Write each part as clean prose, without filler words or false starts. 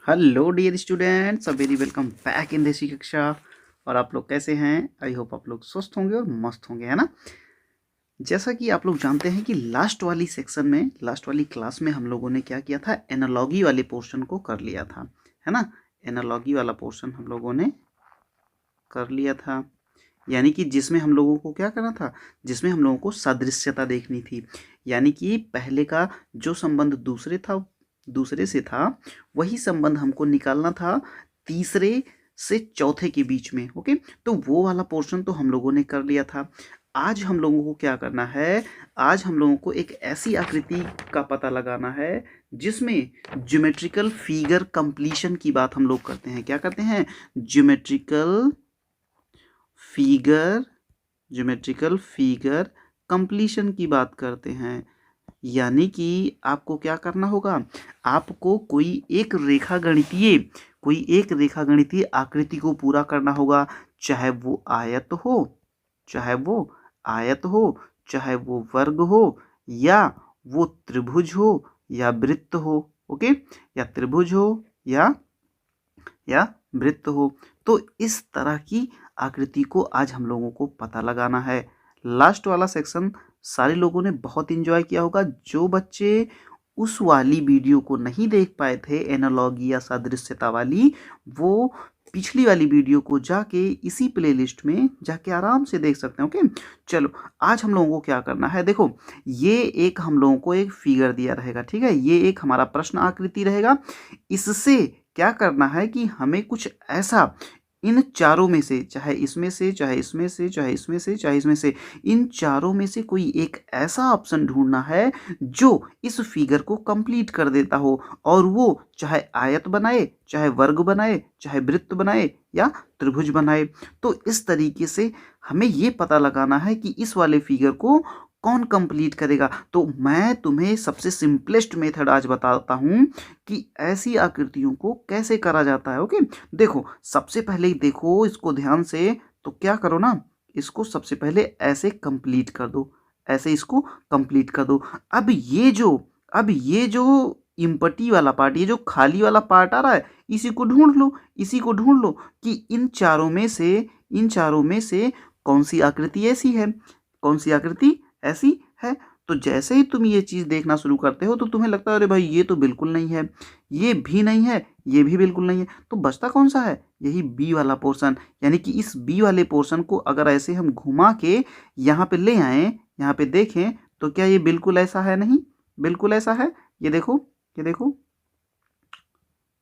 Hello dear students, very welcome back in Desi Kaksha. और आप लोग कैसे हैं? आई होप आप लोग स्वस्थ होंगे और मस्त होंगे, है ना। जैसा कि आप लोग जानते हैं कि लास्ट वाली सेक्शन में, लास्ट वाली क्लास में हम लोगों ने क्या किया था, एनालॉगी वाले पोर्शन को कर लिया था, है ना। एनालॉगी वाला पोर्शन हम लोगों ने कर लिया था, यानी कि जिसमें हम लोगों को क्या करना था, जिसमें हम लोगों को सादृश्यता देखनी थी। यानी कि पहले का जो संबंध दूसरे से था, वही संबंध हमको निकालना था तीसरे से चौथे के बीच में। ओके, तो वो वाला पोर्शन तो हम लोगों ने कर लिया था। आज हम लोगों को क्या करना है, आज हम लोगों को एक ऐसी आकृति का पता लगाना है जिसमें ज्योमेट्रिकल फिगर कंप्लीशन की बात हम लोग करते हैं। क्या करते हैं? Geometrical figure, geometrical figure completion की बात करते हैं। यानी कि आपको क्या करना होगा, आपको कोई एक रेखा गणितीय आकृति को पूरा करना होगा। चाहे वो आयत हो, चाहे वो आयत हो, चाहे वो वर्ग हो, या वो त्रिभुज हो, या वृत्त हो। ओके, या त्रिभुज हो, या वृत्त हो। तो इस तरह की आकृति को आज हम लोगों को पता लगाना है। लास्ट वाला सेक्शन सारे लोगों ने बहुत इंजॉय किया होगा। जो बच्चे उस वाली वीडियो को नहीं देख पाए थे, एनालॉगी या सादृश्यता वाली, वो पिछली वाली वीडियो को जाके इसी प्लेलिस्ट में जाके आराम से देख सकते हैं। ओके, चलो आज हम लोगों को क्या करना है, देखो ये एक हम लोगों को एक फिगर दिया रहेगा, ठीक है। ये एक हमारा प्रश्न आकृति रहेगा। इससे क्या करना है कि हमें कुछ ऐसा, इन चारों में से, चाहे इसमें से, चाहे इसमें से, चाहे इसमें से, चाहे इसमें से, इन चारों में से कोई एक ऐसा ऑप्शन ढूंढना है जो इस फिगर को कंप्लीट कर देता हो। और वो चाहे आयत बनाए, चाहे वर्ग बनाए, चाहे वृत्त बनाए, या त्रिभुज बनाए। तो इस तरीके से हमें ये पता लगाना है कि इस वाले फिगर को कौन कंप्लीट करेगा। तो मैं तुम्हें सबसे सिंपलेस्ट मेथड आज बताता हूं कि ऐसी आकृतियों को कैसे करा जाता है। ओके, देखो सबसे पहले ही देखो इसको ध्यान से, तो क्या करो ना, इसको सबसे पहले ऐसे कंप्लीट कर दो, ऐसे इसको कंप्लीट कर दो। अब ये जो इम्पटी वाला पार्ट, ये जो खाली वाला पार्ट आ रहा है, इसी को ढूंढ लो, इसी को ढूंढ लो कि इन चारों में से कौन सी आकृति ऐसी है, कौन सी आकृति ऐसी है। तो जैसे ही तुम ये चीज़ देखना शुरू करते हो तो तुम्हें लगता है अरे भाई ये तो बिल्कुल नहीं है, ये भी नहीं है, ये भी बिल्कुल नहीं है। तो बचता कौन सा है? यही बी वाला पोर्शन। यानी कि इस बी वाले पोर्शन को अगर ऐसे हम घुमा के यहाँ पे ले आए, यहाँ पे देखें, तो क्या ये बिल्कुल ऐसा है? नहीं, बिल्कुल ऐसा है। ये देखो, ये देखो,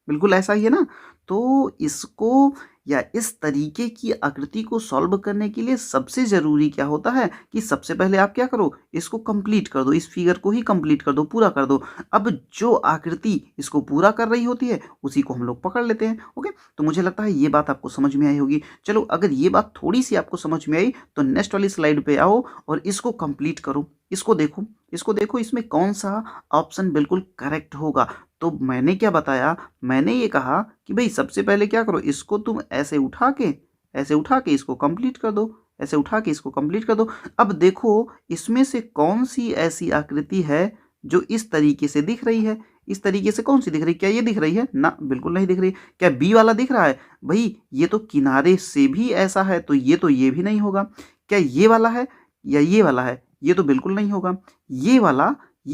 बिल्कुल ऐसा ही है ना। तो इसको, या इस तरीके की आकृति को सॉल्व करने के लिए सबसे ज़रूरी क्या होता है कि सबसे पहले आप क्या करो, इसको कंप्लीट कर दो, इस फिगर को ही कंप्लीट कर दो, पूरा कर दो। अब जो आकृति इसको पूरा कर रही होती है उसी को हम लोग पकड़ लेते हैं। ओके, तो मुझे लगता है ये बात आपको समझ में आई होगी। चलो, अगर ये बात थोड़ी सी आपको समझ में आई तो नेक्स्ट वाली स्लाइड पे आओ और इसको कंप्लीट करो। इसको देखो, इसको देखो, इसमें कौन सा ऑप्शन बिल्कुल करेक्ट होगा। तो मैंने क्या बताया, मैंने ये कहा कि भाई सबसे पहले क्या करो, इसको तुम ऐसे उठा के इसको कंप्लीट कर दो, ऐसे उठा के इसको कंप्लीट कर दो। अब देखो इसमें से कौन सी ऐसी आकृति है जो इस तरीके से दिख रही है। इस तरीके से कौन सी दिख रही है? क्या ये दिख रही है? ना, बिल्कुल नहीं दिख रही। क्या बी वाला दिख रहा है? भाई ये तो किनारे से भी ऐसा है, तो ये भी नहीं होगा। क्या ये वाला है या ये वाला है? ये तो बिल्कुल नहीं होगा। ये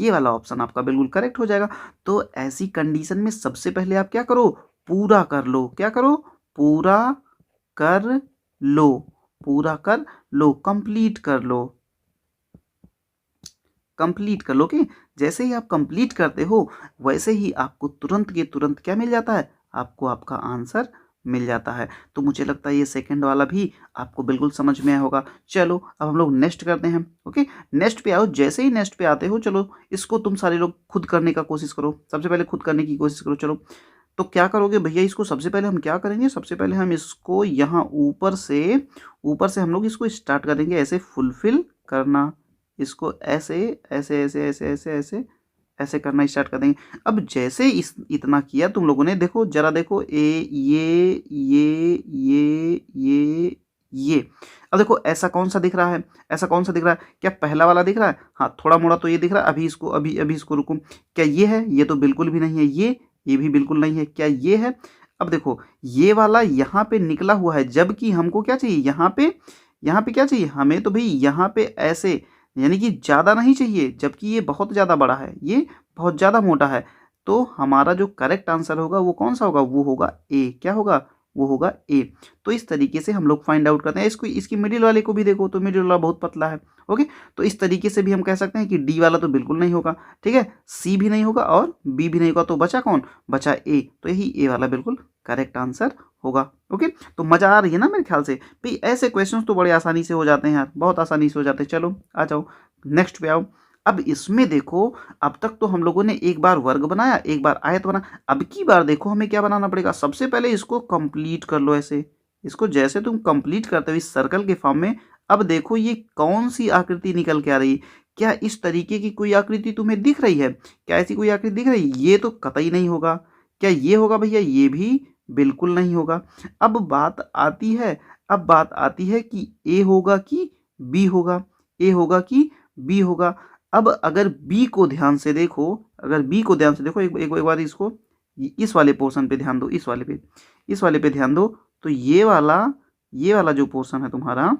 वाला ऑप्शन आपका बिल्कुल करेक्ट हो जाएगा। तो ऐसी कंडीशन में सबसे पहले आप क्या करो, पूरा कर लो। क्या करो? पूरा कर लो, पूरा कर लो, कंप्लीट कर लो, कंप्लीट कर लो। कि जैसे ही आप कंप्लीट करते हो वैसे ही आपको तुरंत के तुरंत क्या मिल जाता है, आपको आपका आंसर मिल जाता है। तो मुझे लगता है ये सेकंड वाला भी आपको बिल्कुल समझ में आया होगा। चलो अब हम लोग नेक्स्ट करते हैं। ओके, नेक्स्ट पे आओ। जैसे ही नेक्स्ट पे आते हो, चलो इसको तुम सारे लोग खुद करने का कोशिश करो। सबसे पहले खुद करने की कोशिश करो। चलो, तो क्या करोगे भैया, इसको सबसे पहले हम क्या करेंगे, सबसे पहले हम इसको यहाँ ऊपर से हम लोग इसको स्टार्ट करेंगे ऐसे फुलफिल करना। इसको ऐसे ऐसे ऐसे ऐसे ऐसे ऐसे ऐसे करना स्टार्ट कर देंगे। अब जैसे इस इतना किया तुम लोगों ने, देखो जरा देखो, ये अब देखो ऐसा कौन सा दिख रहा है, ऐसा कौन सा दिख रहा है? क्या पहला वाला दिख रहा है? हाँ, थोड़ा मोड़ा तो ये दिख रहा है। अभी इसको रुको, क्या ये है? ये तो बिल्कुल भी नहीं है। ये भी बिल्कुल नहीं है। क्या ये है? अब देखो ये वाला यहाँ पे निकला हुआ है, जबकि हमको क्या चाहिए यहाँ पे क्या चाहिए हमें, तो भाई यहाँ पे ऐसे यानी कि ज़्यादा नहीं चाहिए, जबकि ये बहुत ज़्यादा बड़ा है, ये बहुत ज़्यादा मोटा है। तो हमारा जो करेक्ट आंसर होगा वो कौन सा होगा? वो होगा ए। क्या होगा? वो होगा ए। तो इस तरीके से हम लोग फाइंड आउट करते हैं। इसको इसकी मिडिल वाले को भी देखो तो मिडिल वाला बहुत पतला है। ओके, तो इस तरीके से भी हम कह सकते हैं कि डी वाला तो बिल्कुल नहीं होगा, ठीक है, सी भी नहीं होगा और बी भी नहीं होगा, तो बचा कौन? बचा ए। तो यही ए वाला बिल्कुल करेक्ट आंसर होगा। ओके, तो मज़ा आ रही है ना मेरे ख्याल से भाई? ऐसे क्वेश्चंस तो बड़े आसानी से हो जाते हैं यार, बहुत आसानी से हो जाते हैं। चलो आ जाओ नेक्स्ट पे आओ। अब इसमें देखो, अब तक तो हम लोगों ने एक बार वर्ग बनाया, एक बार आयत बना। अब की बार देखो हमें क्या बनाना पड़ेगा? सबसे पहले इसको कंप्लीट कर लो ऐसे। इसको जैसे तुम कंप्लीट करते हो इस सर्कल के फॉर्म में, अब देखो ये कौन सी आकृति निकल के आ रही। क्या इस तरीके की कोई आकृति तुम्हें दिख रही है? क्या ऐसी कोई आकृति दिख रही है? ये तो कतई नहीं होगा। क्या ये होगा भैया? ये भी बिल्कुल नहीं होगा। अब बात आती है, अब बात आती है कि ए होगा कि बी होगा, ए होगा कि बी होगा। अब अगर बी को ध्यान से देखो, अगर बी को ध्यान से देखो, एक बार इसको इस वाले पोर्शन पे ध्यान दो, इस वाले पे ध्यान दो। तो ये वाला जो पोर्शन है तुम्हारा,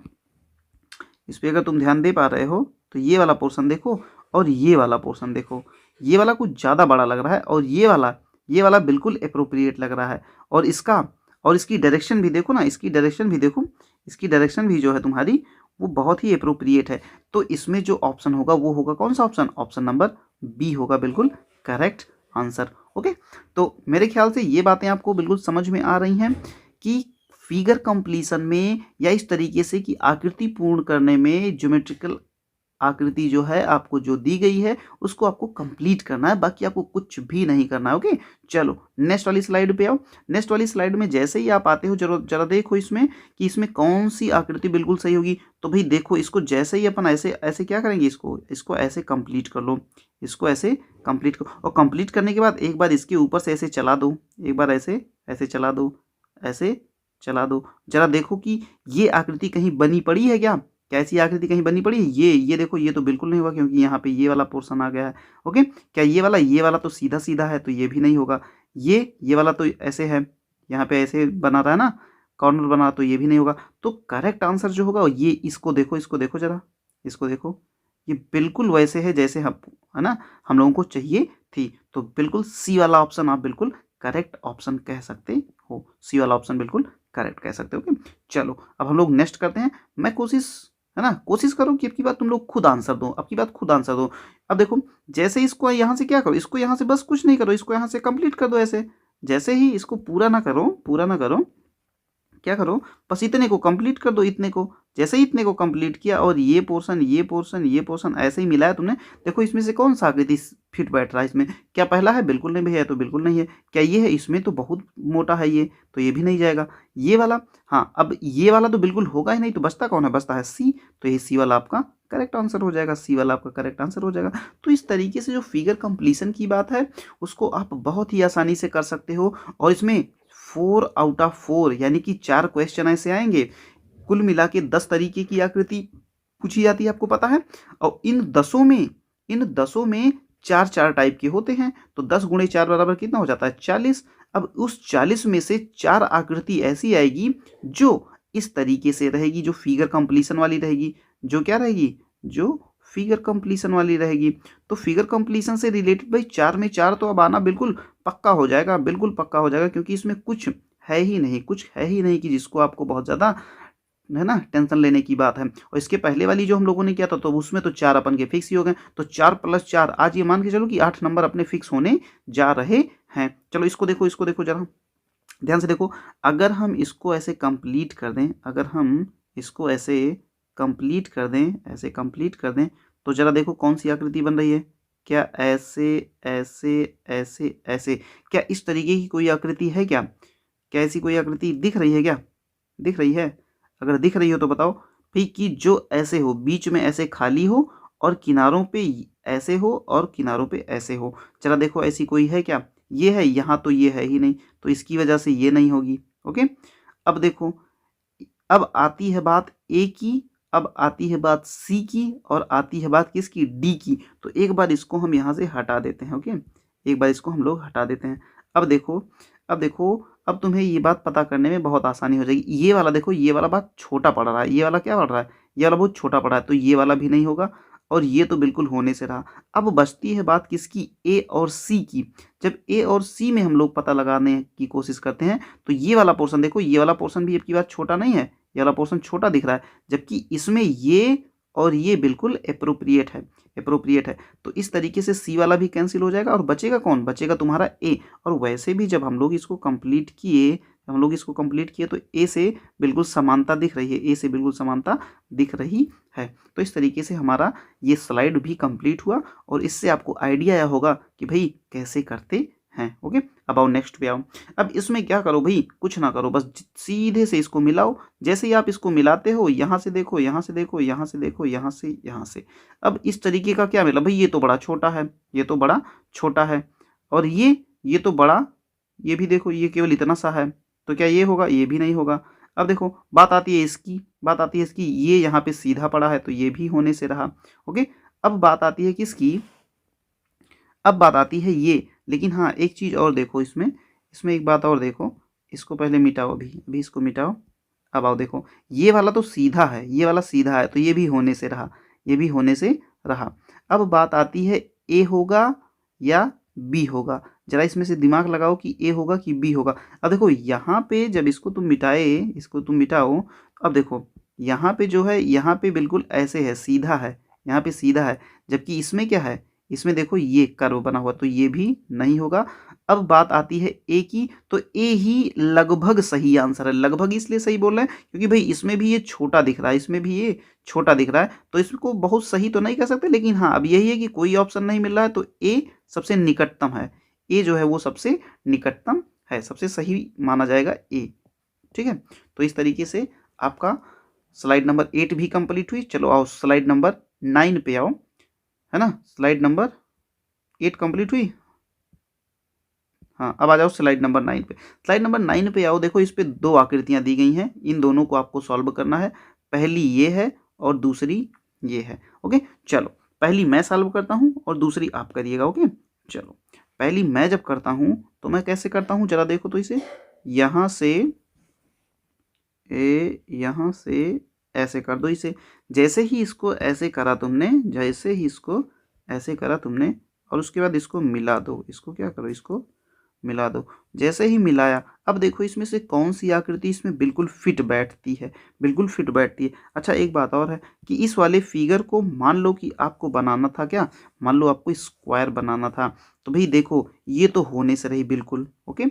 इस पे अगर तुम ध्यान दे पा रहे हो तो ये वाला पोर्शन देखो और ये वाला पोर्शन देखो। ये वाला कुछ ज़्यादा बड़ा लग रहा है और ये वाला बिल्कुल अप्रोप्रिएट लग रहा है। और इसकी डायरेक्शन भी देखो ना, इसकी डायरेक्शन भी देखो, इसकी डायरेक्शन भी जो है तुम्हारी वो बहुत ही अप्रोप्रिएट है। तो इसमें जो ऑप्शन होगा वो होगा कौन सा ऑप्शन? ऑप्शन नंबर बी होगा बिल्कुल करेक्ट आंसर। ओके, तो मेरे ख्याल से ये बातें आपको बिल्कुल समझ में आ रही हैं कि फिगर कंप्लीशन में या इस तरीके से कि आकृति पूर्ण करने में ज्योमेट्रिकल आकृति जो है आपको जो दी गई है उसको आपको कंप्लीट करना है, बाकी आपको कुछ भी नहीं करना है। ओके, चलो नेक्स्ट वाली स्लाइड पे आओ। नेक्स्ट वाली स्लाइड में जैसे ही आप आते हो जरा जरा देखो इसमें कि इसमें कौन सी आकृति बिल्कुल सही होगी। तो भाई देखो, इसको जैसे ही अपन ऐसे ऐसे क्या करेंगे, इसको ऐसे कंप्लीट कर लो, इसको ऐसे कंप्लीट करो। और कंप्लीट करने के बाद एक बार इसके ऊपर से ऐसे चला दो, एक बार ऐसे ऐसे चला दो, ऐसे चला दो। जरा देखो कि ये आकृति कहीं बनी पड़ी है क्या? कैसी आकृति कहीं बनी पड़ी है? ये देखो, ये तो बिल्कुल नहीं होगा क्योंकि यहाँ पे ये वाला पोर्शन आ गया है। ओके, क्या ये वाला तो सीधा सीधा है तो ये भी नहीं होगा। ये वाला तो ऐसे है, यहाँ पे ऐसे बना रहा है ना, कॉर्नर बना, तो ये भी नहीं होगा। तो करेक्ट आंसर जो होगा ये, इसको देखो जरा, इसको देखो, ये बिल्कुल वैसे है जैसे हम, है ना, हम लोगों को चाहिए थी। तो बिल्कुल सी वाला ऑप्शन आप बिल्कुल करेक्ट ऑप्शन कह सकते हो, सी वाला ऑप्शन बिल्कुल करेक्ट कह सकते हो। ओके, चलो अब हम लोग नेक्स्ट करते हैं। मैं कोशिश, है ना, कोशिश करो कि अब की बात तुम लोग खुद आंसर दो, अब की बात खुद आंसर दो। अब देखो, जैसे इसको यहाँ से क्या करो, इसको यहाँ से बस कुछ नहीं करो, इसको यहाँ से कंप्लीट कर दो ऐसे। जैसे ही इसको पूरा ना करो, क्या करो, बस इतने को कंप्लीट कर दो, इतने को। जैसे ही इतने को कंप्लीट किया और ये पोर्शन ऐसे ही मिलाया तुमने, देखो इसमें से कौन सा आकृति फिट बैठ रहा है इसमें? क्या पहला है? बिल्कुल नहीं भैया, तो बिल्कुल नहीं है। क्या ये है? इसमें तो बहुत मोटा है ये, तो ये भी नहीं जाएगा। ये वाला, हाँ, अब ये वाला तो बिल्कुल होगा ही नहीं, तो बचता कौन है? बचता है सी। तो ये सी वाला आपका करेक्ट आंसर हो जाएगा, सी वाला आपका करेक्ट आंसर हो जाएगा। तो इस तरीके से जो फिगर कंप्लीशन की बात है उसको आप बहुत ही आसानी से कर सकते हो। और इसमें 4 आउट ऑफ 4 यानी कि 4 क्वेश्चन ऐसे आएंगे। कुल मिला के 10 तरीके की आकृति पूछी जाती है, आपको पता है। और इन दसों में 4 टाइप के होते हैं। तो 10 गुणे 4 बराबर कितना हो जाता है? 40। अब उस 40 में से 4 आकृति ऐसी आएगी जो इस तरीके से रहेगी, जो फिगर कंप्लीशन वाली रहेगी। जो क्या रहेगी? जो फिगर कंप्लीशन वाली रहेगी। तो फिगर कंप्लीशन से रिलेटेड भाई 4 में 4 तो अब आना बिल्कुल पक्का हो जाएगा, बिल्कुल पक्का हो जाएगा, क्योंकि इसमें कुछ है ही नहीं कि जिसको आपको बहुत ज़्यादा, है ना, टेंशन लेने की बात है। और इसके पहले वाली जो हम लोगों ने किया था तो उसमें तो 4 अपन के फिक्स ही हो गए। तो 4 + 4 आज ये मान के चलो कि 8 नंबर अपने फिक्स होने जा रहे हैं। चलो इसको देखो जरा ध्यान से देखो। अगर हम इसको ऐसे कंप्लीट कर दें, ऐसे कंप्लीट कर दें, तो जरा देखो कौन सी आकृति बन रही है। क्या ऐसे ऐसे ऐसे ऐसे, क्या इस तरीके की कोई आकृति है क्या? क्या ऐसी कोई आकृति दिख रही है क्या? दिख रही है? अगर दिख रही हो तो बताओ भाई, कि जो ऐसे हो, बीच में ऐसे खाली हो और किनारों पे ऐसे हो और किनारों पे ऐसे हो। जरा देखो ऐसी कोई है क्या? ये है, यहाँ तो ये है ही नहीं, तो इसकी वजह से ये नहीं होगी। ओके, अब देखो, अब आती है बात ए की, अब आती है बात सी की, और आती है बात किसकी? डी की। तो एक बार इसको हम यहाँ से हटा देते हैं। ओके, एक बार इसको हम लोग हटा देते हैं। अब देखो अब तुम्हें ये बात पता करने में बहुत आसानी हो जाएगी। ये वाला देखो, ये वाला बात छोटा पड़ रहा है, ये वाला क्या पड़ रहा है, ये वाला बहुत छोटा पड़ा है, तो ये वाला भी नहीं होगा और ये तो बिल्कुल होने से रहा। अब बचती है बात किसकी, ए और सी की। जब ए और सी में हम लोग पता लगाने की कोशिश करते हैं तो ये वाला पोर्शन देखो, ये वाला पोर्शन भी आपकी बात छोटा नहीं है, ये वाला पोर्शन छोटा दिख रहा है, जबकि इसमें ये और ये बिल्कुल अप्रोप्रिएट है, अप्रोप्रिएट है। तो इस तरीके से सी वाला भी कैंसिल हो जाएगा और बचेगा कौन, बचेगा तुम्हारा ए। और वैसे भी जब हम लोग इसको कंप्लीट किए, तो ए से बिल्कुल समानता दिख रही है, ए से बिल्कुल समानता दिख रही है। तो इस तरीके से हमारा ये स्लाइड भी कंप्लीट हुआ और इससे आपको आइडिया आया होगा कि भाई कैसे करते हैं। ओके, अब आओ नेक्स्ट पे आओ। अब इसमें क्या करो भाई, कुछ ना करो, बस सीधे से इसको मिलाओ। जैसे ही आप इसको मिलाते हो, यहाँ से देखो, यहाँ से देखो, यहाँ से देखो, यहाँ से, यहाँ से, अब इस तरीके का क्या मिला भाई, ये तो बड़ा छोटा है, ये तो बड़ा छोटा है, और ये तो बड़ा, ये भी देखो, ये केवल इतना सा है, तो क्या ये होगा, ये भी नहीं होगा। अब देखो बात आती है इसकी, ये यहाँ पे सीधा पड़ा है तो ये भी होने से रहा। ओके, अब बात आती है किसकी, अब बात आती है ये। लेकिन हाँ, एक चीज़ और देखो इसमें एक बात और देखो, इसको पहले मिटाओ, अभी इसको मिटाओ। अब आओ देखो, ये वाला तो सीधा है, ये वाला सीधा है, तो ये भी होने से रहा, ये भी होने से रहा। अब बात आती है ए होगा या बी होगा। जरा इसमें से दिमाग लगाओ कि ए होगा कि बी होगा। अब देखो यहाँ पे जब इसको तुम मिटाओ, अब देखो यहाँ पे जो है, यहाँ पे बिल्कुल ऐसे है, सीधा है, यहाँ पे सीधा है, जबकि इसमें क्या है, इसमें देखो ये कर्व बना हुआ, तो ये भी नहीं होगा। अब बात आती है ए की, तो ए ही लगभग सही आंसर है। लगभग इसलिए सही बोल रहे हैं क्योंकि भाई इसमें भी ये छोटा दिख रहा है, इसमें भी ये छोटा दिख रहा है, तो इसको बहुत सही तो नहीं कह सकते, लेकिन हाँ अब यही है कि कोई ऑप्शन नहीं मिल रहा है, तो ए सबसे निकटतम है, ए जो है वो सबसे निकटतम है, सबसे सही माना जाएगा ए। ठीक है, तो इस तरीके से आपका स्लाइड नंबर 8 भी कंप्लीट हुई। चलो आओ स्लाइड नंबर 9 पे आओ, है ना, स्लाइड नंबर 8 कंप्लीट हुई। हाँ, अब आ जाओ स्लाइड नंबर 9 पे। स्लाइड नंबर 9 पे आओ, देखो इस पे दो आकृतियां दी गई हैं, इन दोनों को आपको सॉल्व करना है। पहली ये है और दूसरी ये है। ओके, चलो पहली मैं सॉल्व करता हूँ और दूसरी आप करिएगा। ओके, चलो पहली मैं जब करता हूँ तो मैं कैसे करता हूँ, जरा देखो तो इसे, यहाँ से यहाँ से ऐसे कर दो इसे। जैसे ही इसको ऐसे करा तुमने, जैसे ही इसको ऐसे करा तुमने, और उसके बाद इसको मिला दो, इसको क्या करो, इसको मिला दो। जैसे ही मिलाया, अब देखो इसमें से कौन सी आकृति इसमें बिल्कुल फिट बैठती है, बिल्कुल फिट बैठती है। अच्छा एक बात और है कि इस वाले फिगर को मान लो कि आपको बनाना था क्या, मान लो आपको स्क्वायर बनाना था, तो भाई देखो ये तो होने से रही बिल्कुल। ओके,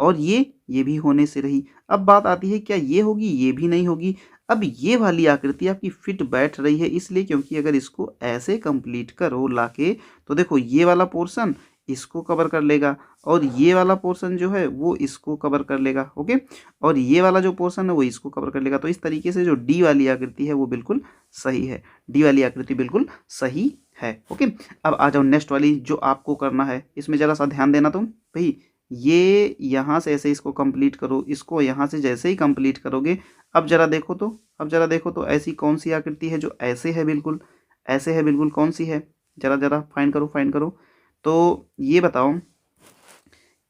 और ये भी होने से रही। अब बात आती है क्या ये होगी, ये भी नहीं होगी। अब ये वाली आकृति आपकी फिट बैठ रही है इसलिए क्योंकि अगर इसको ऐसे कंप्लीट करो लाके, तो देखो ये वाला पोर्शन इसको कवर कर लेगा और ये वाला पोर्शन जो है वो इसको कवर कर लेगा। ओके, और ये वाला जो पोर्शन है वो इसको कवर कर लेगा। तो इस तरीके से जो डी वाली आकृति है वो बिल्कुल सही है, डी वाली आकृति बिल्कुल सही है। ओके, अब आ जाओ नेक्स्ट वाली जो आपको करना है, इसमें ज़रा सा ध्यान देना तुम भाई। ये यहाँ से ऐसे इसको कंप्लीट करो, इसको यहाँ से जैसे ही कंप्लीट करोगे, अब जरा देखो तो, ऐसी कौन सी आकृति है जो ऐसे है, बिल्कुल ऐसे है, बिल्कुल कौन सी है, जरा जरा फाइंड करो, फाइंड करो। तो ये बताओ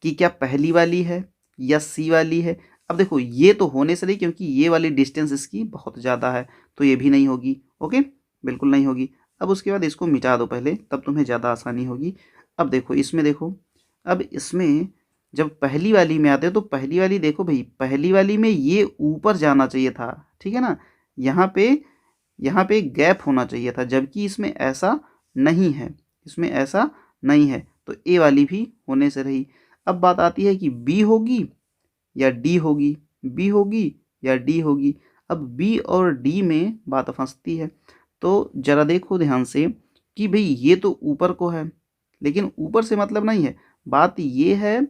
कि क्या पहली वाली है या सी वाली है। अब देखो ये तो होने से नहीं क्योंकि ये वाली डिस्टेंस इसकी बहुत ज़्यादा है, तो ये भी नहीं होगी। ओके, बिल्कुल नहीं होगी। अब उसके बाद इसको मिटा दो पहले, तब तुम्हें ज़्यादा आसानी होगी। अब देखो इसमें देखो, अब इसमें जब पहली वाली में आते हो तो पहली वाली देखो भाई, पहली वाली में ये ऊपर जाना चाहिए था, ठीक है ना, यहाँ पे गैप होना चाहिए था, जबकि इसमें ऐसा नहीं है, इसमें ऐसा नहीं है, तो ए वाली भी होने से रही। अब बात आती है कि बी होगी या डी होगी, बी होगी या डी होगी। अब बी और डी में बात फंसती है, तो जरा देखो ध्यान से कि भाई ये तो ऊपर को है, लेकिन ऊपर से मतलब नहीं है, बात ये है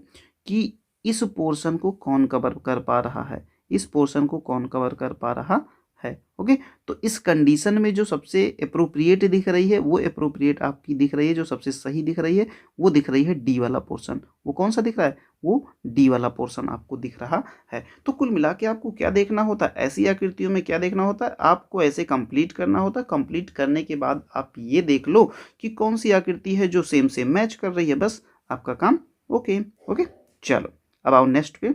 कि इस पोर्शन को कौन कवर कर पा रहा है, इस पोर्शन को कौन कवर कर पा रहा है। ओके, तो इस कंडीशन में जो सबसे अप्रोप्रिएट दिख रही है वो अप्रोप्रिएट आपकी दिख रही है, जो सबसे सही दिख रही है वो दिख रही है डी वाला पोर्शन। वो कौन सा दिख रहा है, वो डी वाला पोर्शन आपको दिख रहा है। तो कुल मिला के आपको क्या देखना होता है, ऐसी आकृतियों में क्या देखना होता है, आपको ऐसे कंप्लीट करना होता है। कंप्लीट करने के बाद आप ये देख लो कि कौन सी आकृति है जो सेम सेम मैच कर रही है, बस आपका काम ओके। ओके, चलो अब आओ नेक्स्ट पे,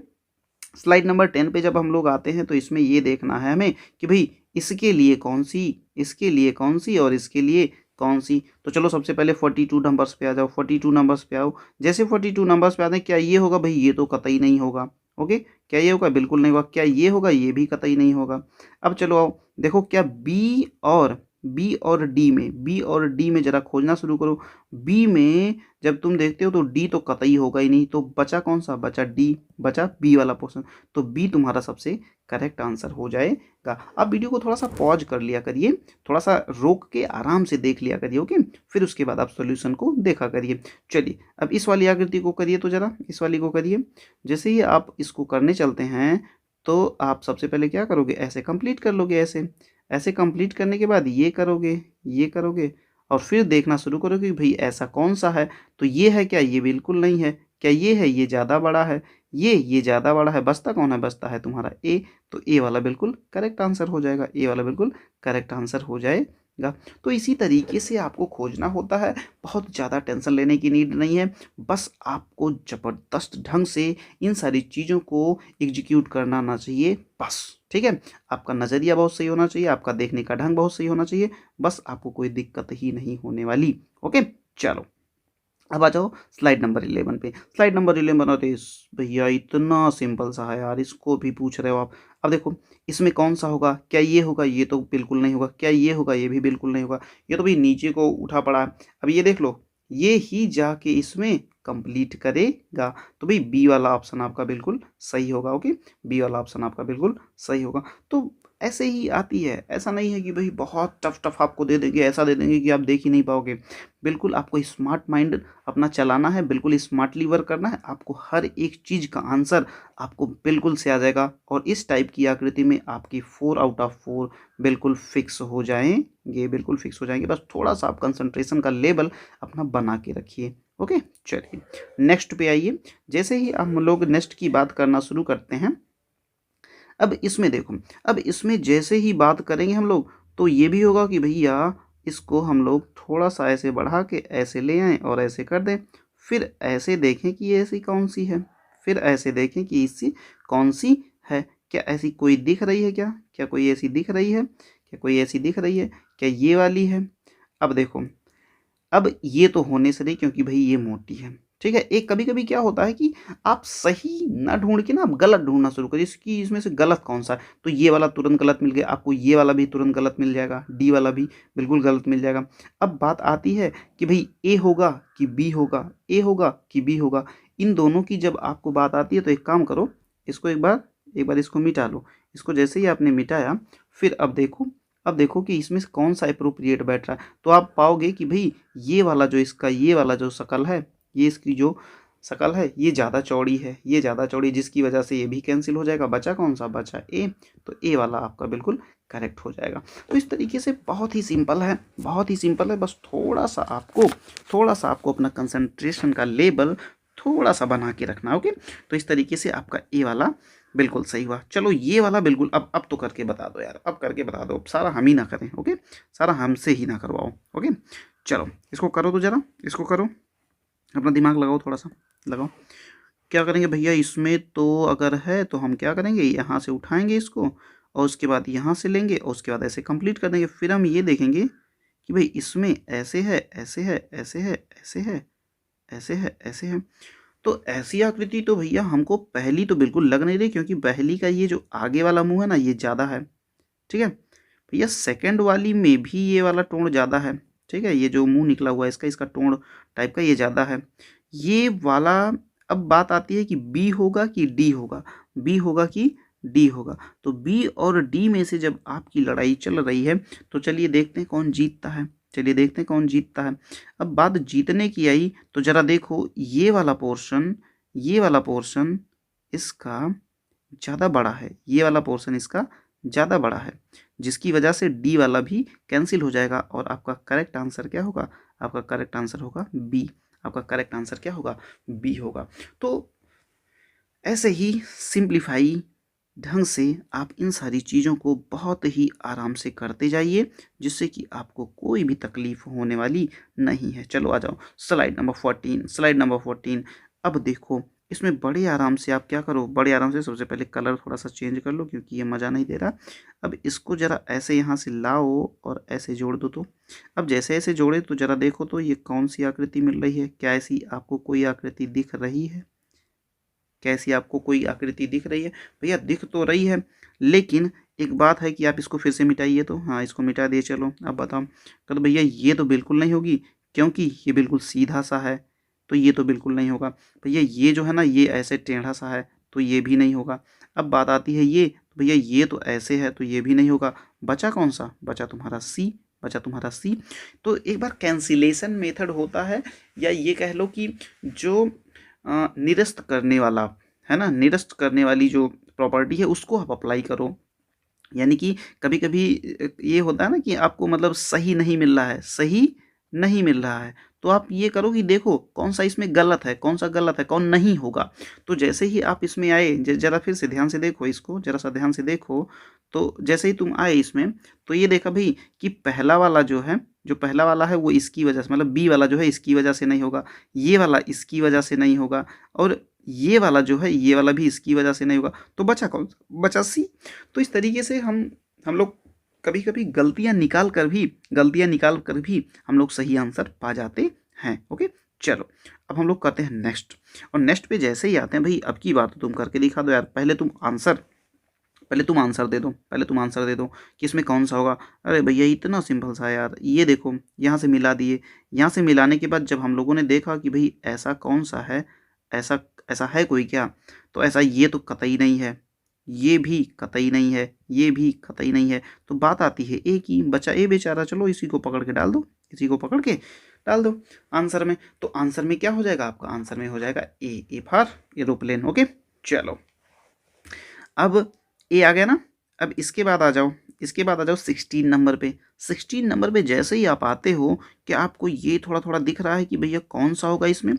स्लाइड नंबर 10 पे जब हम लोग आते हैं तो इसमें ये देखना है हमें कि भाई इसके लिए कौन सी, इसके लिए कौन सी और इसके लिए कौन सी। तो चलो सबसे पहले 42 नंबर्स पे आ जाओ, 42 नंबर्स पे आओ। जैसे 42 नंबर्स पे आते हैं, क्या ये होगा भाई? ये तो कतई नहीं होगा। ओके, क्या ये होगा? बिल्कुल नहीं होगा। क्या ये होगा? ये भी कतई नहीं होगा। अब चलो आओ देखो, क्या बी और डी में, बी और डी में जरा खोजना शुरू करो। बी में जब तुम देखते हो तो डी तो कतई होगा ही नहीं, तो बचा कौन सा? बचा डी, बचा बी वाला पोर्शन। तो बी तुम्हारा सबसे करेक्ट आंसर हो जाएगा। अब वीडियो को थोड़ा सा पॉज कर लिया करिए, थोड़ा सा रोक के आराम से देख लिया करिए। ओके, फिर उसके बाद आप सॉल्यूशन को देखा करिए। चलिए अब इस वाली आकृति को करिए, तो जरा इस वाली को करिए। जैसे ही आप इसको करने चलते हैं तो आप सबसे पहले क्या करोगे? ऐसे कंप्लीट कर लोगे, ऐसे ऐसे कंप्लीट करने के बाद ये करोगे, ये करोगे और फिर देखना शुरू करोगे कि भाई ऐसा कौन सा है। तो ये है क्या? ये बिल्कुल नहीं है। क्या ये है? ये ज़्यादा बड़ा है। ये ज़्यादा बड़ा है। बचता कौन है? बचता है तुम्हारा ए। तो ए वाला बिल्कुल करेक्ट आंसर हो जाएगा, ए वाला बिल्कुल करेक्ट आंसर हो जाएगा। तो इसी तरीके से आपको खोजना होता है, बहुत ज़्यादा टेंशन लेने की नीड नहीं है। बस आपको ज़बरदस्त ढंग से इन सारी चीज़ों को एग्जीक्यूट करना आना चाहिए बस। ठीक है, आपका नज़रिया बहुत सही होना चाहिए, आपका देखने का ढंग बहुत सही होना चाहिए, बस आपको कोई दिक्कत ही नहीं होने वाली। ओके, चलो अब आ जाओ स्लाइड नंबर 11 पे। स्लाइड नंबर 11, अरे भैया इतना सिंपल सा है यार, इसको भी पूछ रहे हो आप। अब देखो इसमें कौन सा होगा? क्या ये होगा? ये तो बिल्कुल नहीं होगा। क्या ये होगा? ये भी बिल्कुल नहीं होगा। ये तो भाई नीचे को उठा पड़ा है। अब ये देख लो, ये ही जाके इसमें कंप्लीट करेगा। तो भाई बी वाला ऑप्शन आपका बिल्कुल सही होगा। ओके, बी वाला ऑप्शन आपका बिल्कुल सही होगा। तो ऐसे ही आती है, ऐसा नहीं है कि भाई बहुत टफ टफ आपको दे देंगे, ऐसा दे देंगे कि आप देख ही नहीं पाओगे। बिल्कुल आपको स्मार्ट माइंड अपना चलाना है, बिल्कुल स्मार्टली वर्क करना है। आपको हर एक चीज़ का आंसर आपको बिल्कुल से आ जाएगा और इस टाइप की आकृति में आपकी 4 आउट ऑफ 4 बिल्कुल फिक्स हो जाएंगे, बिल्कुल फिक्स हो जाएंगे। बस थोड़ा सा आप कंसंट्रेशन का लेवल अपना बना के रखिए। ओके, चलिए नेक्स्ट पे आइए। जैसे ही हम लोग नेक्स्ट की बात करना शुरू करते हैं, अब इसमें देखो, अब इसमें जैसे ही बात करेंगे हम लोग तो ये भी होगा कि भैया इसको हम लोग थोड़ा सा ऐसे बढ़ा के ऐसे ले आएँ और ऐसे कर दें। फिर ऐसे देखें कि ये ऐसी कौन सी है, फिर ऐसे देखें कि इससी कौन सी है। क्या ऐसी कोई दिख रही है? क्या क्या कोई ऐसी दिख रही है? क्या कोई ऐसी दिख रही है? क्या ये वाली है? अब देखो, अब ये तो होने से नहीं, क्योंकि भाई ये मोटी है। ठीक है, एक कभी कभी क्या होता है कि आप सही ना ढूंढ के ना आप गलत ढूंढना शुरू करिए, इसकी इसमें से गलत कौन सा है। तो ये वाला तुरंत गलत मिल गया आपको, ये वाला भी तुरंत गलत मिल जाएगा, डी वाला भी बिल्कुल गलत मिल जाएगा। अब बात आती है कि भाई ए होगा कि बी होगा, ए होगा कि बी होगा। इन दोनों की जब आपको बात आती है तो एक काम करो, इसको एक बार इसको मिटा लो। इसको जैसे ही आपने मिटाया, फिर अब देखो कि इसमें से कौन सा अप्रोप्रिएट बैठ रहा है। तो आप पाओगे कि भाई ये वाला जो इसका, ये वाला जो शकल है, ये इसकी जो शकल है ये ज़्यादा चौड़ी है, ये ज़्यादा चौड़ी, जिसकी वजह से ये भी कैंसिल हो जाएगा। बचा कौन सा? बचा ए। तो ए वाला आपका बिल्कुल करेक्ट हो जाएगा। तो इस तरीके से बहुत ही सिंपल है, बहुत ही सिंपल है। बस थोड़ा सा आपको अपना कंसंट्रेशन का लेवल थोड़ा सा बना के रखना। ओके, तो इस तरीके से आपका ए वाला बिल्कुल सही हुआ। चलो ये वाला बिल्कुल अब तो करके बता दो यार, अब करके बता दो। सारा हम ही ना करें। ओके, सारा हमसे ही ना करवाओ। ओके, चलो इसको करो, तो ज़रा इसको करो, अपना दिमाग लगाओ, थोड़ा सा लगाओ। क्या करेंगे भैया इसमें? तो अगर है तो हम क्या करेंगे, यहाँ से उठाएंगे इसको और उसके बाद यहाँ से लेंगे और उसके बाद ऐसे कंप्लीट कर देंगे। फिर हम ये देखेंगे कि भाई इसमें ऐसे है, ऐसे है, ऐसे है, ऐसे है, ऐसे है, ऐसे है। तो ऐसी आकृति तो भैया हमको पहली तो बिल्कुल लग नहीं रही, क्योंकि पहली का ये जो आगे वाला मुंह है ना, ये ज़्यादा है। ठीक है भैया, सेकंड वाली में भी ये वाला टोन ज़्यादा है। ठीक है, ये जो मुंह निकला हुआ है इसका, इसका टोन टाइप का ये ज़्यादा है, ये वाला। अब बात आती है कि बी होगा कि डी होगा, बी होगा कि डी होगा। तो बी और डी में से जब आपकी लड़ाई चल रही है तो चलिए देखते हैं कौन जीतता है, चलिए देखते हैं कौन जीतता है। अब बात जीतने की आई तो ज़रा देखो, ये वाला पोर्शन इसका ज़्यादा बड़ा है, ये वाला पोर्शन इसका ज़्यादा बड़ा है, जिसकी वजह से डी वाला भी कैंसिल हो जाएगा और आपका करेक्ट आंसर क्या होगा? आपका करेक्ट आंसर होगा बी। आपका करेक्ट आंसर क्या होगा? बी होगा। तो ऐसे ही सिंप्लीफाई ढंग से आप इन सारी चीज़ों को बहुत ही आराम से करते जाइए, जिससे कि आपको कोई भी तकलीफ होने वाली नहीं है। चलो आ जाओ स्लाइड नंबर 14। स्लाइड नंबर 14, अब देखो इसमें बड़े आराम से आप क्या करो, बड़े आराम से सबसे पहले कलर थोड़ा सा चेंज कर लो क्योंकि ये मज़ा नहीं दे रहा। अब इसको ज़रा ऐसे यहाँ से लाओ और ऐसे जोड़ दो। तो अब जैसे ऐसे जोड़े तो ज़रा देखो तो ये कौन सी आकृति मिल रही है, क्या ऐसी आपको कोई आकृति दिख रही है? कैसी आपको कोई आकृति दिख रही है? भैया दिख तो रही है, लेकिन एक बात है कि आप इसको फिर से मिटाइए। तो हाँ, इसको मिटा दिए। चलो अब बताओ। तो भैया ये तो बिल्कुल नहीं होगी क्योंकि ये बिल्कुल सीधा सा है, तो ये तो बिल्कुल नहीं होगा। भैया ये जो है ना ये ऐसे टेढ़ा सा है, तो ये भी नहीं होगा। अब बात आती है ये, तो भैया ये तो ऐसे है, तो ये भी नहीं होगा। बचा कौन सा? बचा तुम्हारा सी, बचा तुम्हारा सी। तो एक बार कैंसिलेशन मेथड होता है, या ये कह लो कि जो निरस्त करने वाला है ना, निरस्त करने वाली जो प्रॉपर्टी है उसको आप अप्लाई करो। यानी कि कभी कभी ये होता है ना कि आपको मतलब सही नहीं मिल रहा है, सही नहीं मिल रहा है, तो आप ये करो कि देखो कौन सा इसमें गलत है, कौन सा गलत है, कौन नहीं होगा। तो जैसे ही आप इसमें आए, ज़रा फिर से ध्यान से देखो इसको, ज़रा सा ध्यान से देखो। तो जैसे ही तुम आए इसमें, तो ये देखा भाई कि पहला वाला जो है, जो पहला वाला है वो इसकी वजह से, मतलब बी वाला जो है इसकी वजह से नहीं होगा, ये वाला इसकी वजह से नहीं होगा, और ये वाला जो है ये वाला भी इसकी वजह से नहीं होगा। तो बचा कौन सा? बचा सी। तो इस तरीके से हम लोग कभी कभी गलतियां निकाल कर भी हम लोग सही आंसर पा जाते हैं। ओके, चलो अब हम लोग करते हैं नेक्स्ट। और नेक्स्ट पे जैसे ही आते हैं भाई, अब की बार तो तुम करके दिखा दो यार। पहले तुम आंसर दे दो, पहले तुम आंसर दे दो कि इसमें कौन सा होगा। अरे भैया इतना सिंपल सा है यार, ये देखो यहाँ से मिला दिए। यहाँ से मिलाने के बाद जब हम लोगों ने देखा कि भाई ऐसा कौन सा है, ऐसा ऐसा है कोई क्या, तो ऐसा ये तो कतई नहीं है, ये भी कतई नहीं है, ये भी कतई नहीं है। तो बात आती है ए की। बचा ए बेचारा, चलो इसी को पकड़ के डाल दो, इसी को पकड़ के डाल दो आंसर में। तो आंसर में क्या हो जाएगा आपका? आंसर में हो जाएगा ए फॉर एरोप्लेन। ओके, चलो अब ए आ गया ना। अब इसके बाद आ जाओ, 16 नंबर पे। 16 नंबर पे जैसे ही आप आते हो, कि आपको ये थोड़ा थोड़ा दिख रहा है कि भैया कौन सा होगा इसमें।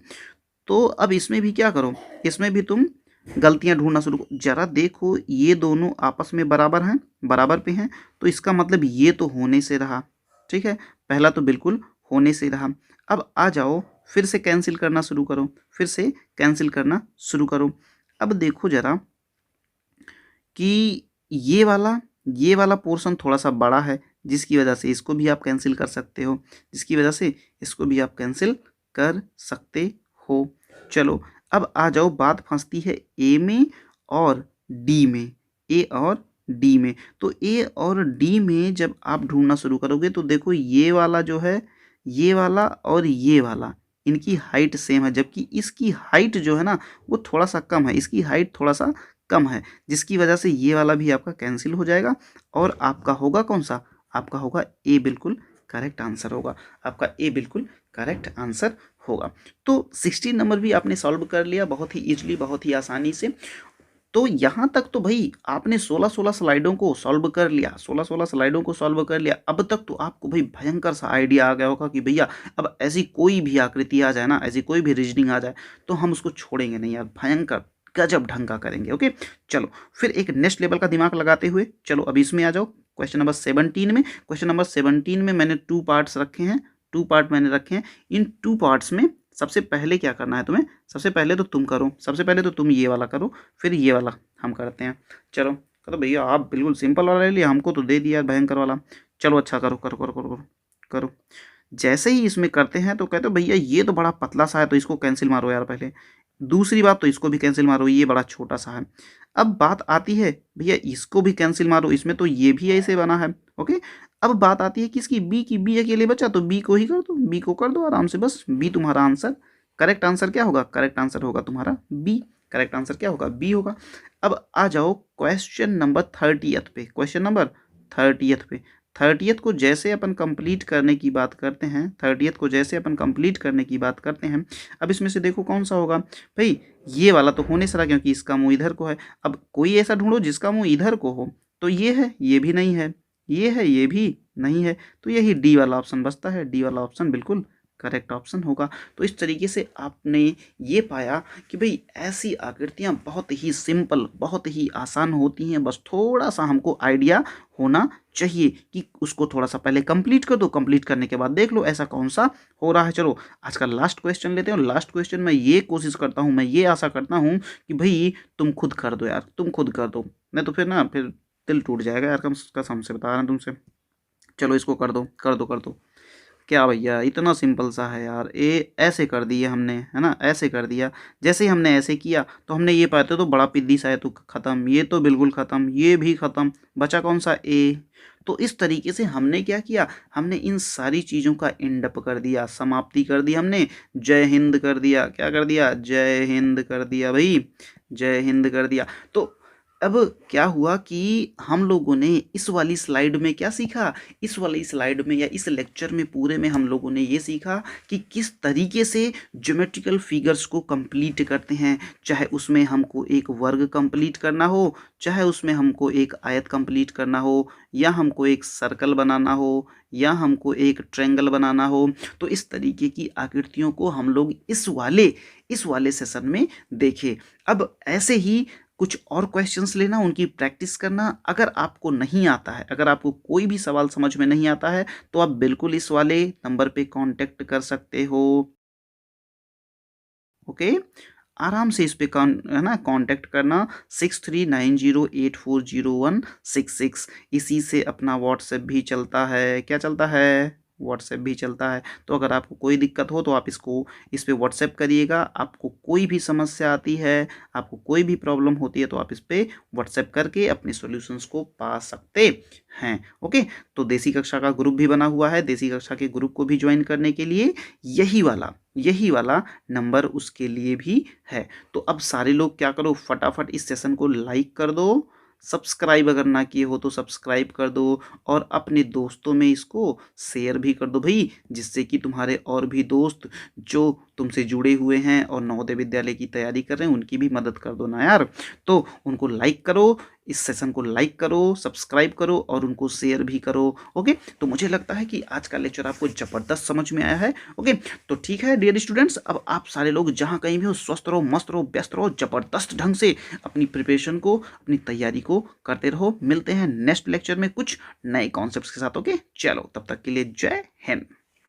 तो अब इसमें भी क्या करो, इसमें भी तुम गलतियां ढूंढना शुरू करो। जरा देखो ये दोनों आपस में बराबर हैं, बराबर पे हैं, तो इसका मतलब ये तो होने से रहा। ठीक है, पहला तो बिल्कुल होने से रहा। अब आ जाओ, फिर से कैंसिल करना शुरू करो, फिर से कैंसिल करना शुरू करो। अब देखो जरा कि ये वाला पोर्शन थोड़ा सा बड़ा है, जिसकी वजह से इसको भी आप कैंसिल कर सकते हो, जिसकी वजह से इसको भी आप कैंसिल कर सकते हो। चलो अब आ जाओ, बात फंसती है ए में और डी में, ए और डी में। तो ए और डी में जब आप ढूंढना शुरू करोगे तो देखो ये वाला जो है, ये वाला और ये वाला, इनकी हाइट सेम है, जबकि इसकी हाइट जो है ना वो थोड़ा सा कम है, इसकी हाइट थोड़ा सा कम है, जिसकी वजह से ये वाला भी आपका कैंसिल हो जाएगा। और आपका होगा कौन सा? आपका होगा ए, बिल्कुल करेक्ट आंसर होगा आपका, ए बिल्कुल करेक्ट आंसर होगा। तो 16 नंबर भी आपने सॉल्व कर लिया बहुत ही इजीली, बहुत ही आसानी से। तो यहाँ तक तो भाई आपने 16 स्लाइडों को सॉल्व कर लिया, 16 स्लाइडों को सॉल्व कर लिया। अब तक तो आपको भाई भयंकर सा आइडिया आ गया होगा कि भैया अब ऐसी कोई भी आकृति आ जाए ना, ऐसी कोई भी रीजनिंग आ जाए तो हम उसको छोड़ेंगे नहीं यार, भयंकर गजब ढंग का करेंगे। ओके, चलो फिर एक नेक्स्ट लेवल का दिमाग लगाते हुए चलो अब इसमें आ जाओ। क्वेश्चन नंबर 17 में, क्वेश्चन नंबर 17 में मैंने 2 पार्ट्स रखे हैं, 2 पार्ट मैंने रखे हैं। इन 2 पार्ट्स में सबसे पहले क्या करना है तुम्हें? सबसे पहले तो तुम करो, सबसे पहले तो तुम ये वाला करो, फिर ये वाला हम करते हैं। चलो तो भैया आप बिल्कुल सिंपल वाला ले लिया, हमको तो दे दिया भयंकर वाला। चलो अच्छा करो करो करो करो करो करो। जैसे ही इसमें करते हैं तो कहते हो भैया ये तो बड़ा पतला सा है, तो इसको कैंसिल मारो यार पहले। दूसरी बात तो इसको भी कैंसिल मारो, ये बड़ा छोटा सा है। अब बात आती है भैया इसको भी कैंसिल मारो, इसमें तो ये भी ऐसे बना है। ओके, अब बात आती है किसकी? बी की। बी अकेले बचा तो बी को ही कर दो, बी को कर दो आराम से, बस बी तुम्हारा आंसर। करेक्ट आंसर क्या होगा? करेक्ट आंसर होगा तुम्हारा बी। करेक्ट आंसर क्या होगा? बी होगा। अब आ जाओ क्वेश्चन नंबर 30th पे, क्वेश्चन नंबर 30th पे। 30th को जैसे अपन कंप्लीट करने की बात करते हैं, 30th को जैसे अपन कंप्लीट करने की बात करते हैं, अब इसमें से देखो कौन सा होगा भाई। ये वाला तो होने सरा क्योंकि इसका मुंह इधर को है। अब कोई ऐसा ढूंढो जिसका मुंह इधर को हो। तो ये है, ये भी नहीं है, ये है, ये भी नहीं है, तो यही डी वाला ऑप्शन बचता है। डी वाला ऑप्शन बिल्कुल करेक्ट ऑप्शन होगा। तो इस तरीके से आपने ये पाया कि भाई ऐसी आकृतियाँ बहुत ही सिंपल, बहुत ही आसान होती हैं, बस थोड़ा सा हमको आइडिया होना चाहिए कि उसको थोड़ा सा पहले कंप्लीट कर दो, कंप्लीट करने के बाद देख लो ऐसा कौन सा हो रहा है। चलो आज का लास्ट क्वेश्चन लेते हैं, और लास्ट क्वेश्चन में ये कोशिश करता हूँ, मैं ये आशा करता हूँ कि भाई तुम खुद कर दो यार, तुम खुद कर दो, नहीं तो फिर ना फिर दिल टूट जाएगा यार, कसम से बता रहा हूँ तुमसे। चलो इसको कर दो, कर दो, कर दो। क्या भैया इतना सिंपल सा है यार, ये ऐसे कर दिया हमने, है ना, ऐसे कर दिया। जैसे ही हमने ऐसे किया तो हमने ये पाते तो बड़ा पिद्दी सा है तो ख़त्म, ये तो बिल्कुल ख़त्म, ये भी ख़त्म, बचा कौन सा, ए। तो इस तरीके से हमने क्या किया, हमने इन सारी चीज़ों का एंड अप कर दिया, समाप्ति कर दी हमने, जय हिंद कर दिया। क्या कर दिया, जय हिंद कर दिया भाई, जय हिंद कर दिया। तो अब क्या हुआ कि हम लोगों ने इस वाली स्लाइड में क्या सीखा, इस वाली स्लाइड में या इस लेक्चर में पूरे में हम लोगों ने ये सीखा कि किस तरीके से ज्योमेट्रिकल फिगर्स को कंप्लीट करते हैं। चाहे उसमें हमको एक वर्ग कंप्लीट करना हो, चाहे उसमें हमको एक आयत कंप्लीट करना हो, या हमको एक सर्कल बनाना हो, या हमको एक ट्रायंगल बनाना हो। तो इस तरीके की आकृतियों को हम लोग इस वाले सेशन में देखें। अब ऐसे ही कुछ और क्वेश्चंस लेना, उनकी प्रैक्टिस करना। अगर आपको नहीं आता है, अगर आपको कोई भी सवाल समझ में नहीं आता है, तो आप बिल्कुल इस वाले नंबर पे कांटेक्ट कर सकते हो। ओके, आराम से इस पे है ना कांटेक्ट करना, 6390840166। इसी से अपना व्हाट्सएप भी चलता है। क्या चलता है, व्हाट्सएप भी चलता है। तो अगर आपको कोई दिक्कत हो तो आप इस पे व्हाट्सएप करिएगा। आपको कोई भी समस्या आती है, आपको कोई भी प्रॉब्लम होती है, तो आप इस पे व्हाट्सएप करके अपने सॉल्यूशंस को पा सकते हैं। ओके, तो देसी कक्षा का ग्रुप भी बना हुआ है। देसी कक्षा के ग्रुप को भी ज्वाइन करने के लिए यही वाला नंबर उसके लिए भी है। तो अब सारे लोग क्या करो, फटाफट इस सेशन को लाइक कर दो, सब्सक्राइब अगर ना किए हो तो सब्सक्राइब कर दो, और अपने दोस्तों में इसको शेयर भी कर दो भाई, जिससे कि तुम्हारे और भी दोस्त जो तुमसे जुड़े हुए हैं और नवोदय विद्यालय की तैयारी कर रहे हैं, उनकी भी मदद कर दो ना यार। तो उनको लाइक करो, इस सेशन को लाइक करो, सब्सक्राइब करो, और उनको शेयर भी करो। ओके, तो मुझे लगता है कि आज का लेक्चर आपको ज़बरदस्त समझ में आया है। ओके, तो ठीक है डियर स्टूडेंट्स, अब आप सारे लोग जहाँ कहीं भी हो, स्वस्थ रहो, मस्त रहो, व्यस्त रहो, ज़बरदस्त ढंग से अपनी प्रिपरेशन को, अपनी तैयारी को करते रहो। मिलते हैं नेक्स्ट लेक्चर में कुछ नए कॉन्सेप्ट्स के साथ। ओके, चलो तब तक के लिए जय हिंद।